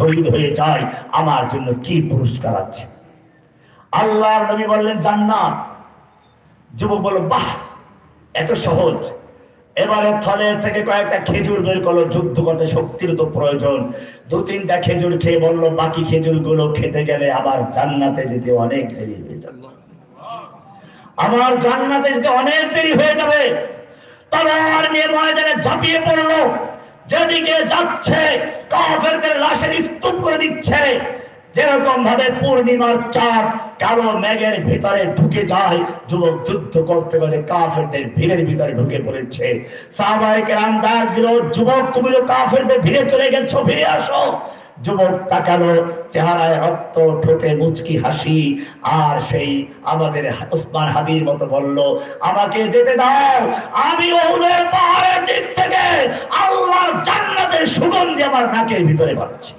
শহীদ হয়ে যায়, আমার জন্য কি পুরস্কার আছে? আল্লাহর নবী বললেন জান্নাত। যুবক বলল বাহ, এত সহজ। এবারে থলের থেকে কয়েকটা খেজুর বের করলো, যুদ্ধ করতে শক্তির তো প্রয়োজন। দু তিনটা খেজুর খেয়ে বলল বাকি খেজুর গুলো খেতে গেলে আবার জান্নাতে যেতে অনেক দেরি হয়ে যাবে, আমার জান্নাতে যেতে অনেক দেরি হয়ে যাবে। তলোয়ার নিয়ে ময়দানে ঝাঁপিয়ে পড়লো, যেদিকে যাচ্ছে কাফেরদের লাশের স্তূপ করে দিচ্ছে। যেরকম ভাবে পূর্ণিমার চাঁদ কালো মেঘের ভিতরে ঢুকে যায়, যুবক যুদ্ধ করতে করতে কাফেরদের ভিড়ের ভিতরে ঢুকে পড়েছে। সাহাবায়ে কেরাম ডাক দিল, যুবক তুমি তো কাফেরদের ভিড়ে চলে গেছো, ফিরে আসো। যুবক তাকালো, চেহারায় রক্ত, ঠোঁটে মুচকি হাসি, আর সেই আমাদের ওসমান হাদির মতো বলল আমাকে যেতে দাও, আমি ওহুদের পাহাড়ের দিক থেকে আল্লাহর জান্নাতের সুগন্ধি আমার নাকের ভিতরে পাচ্ছি।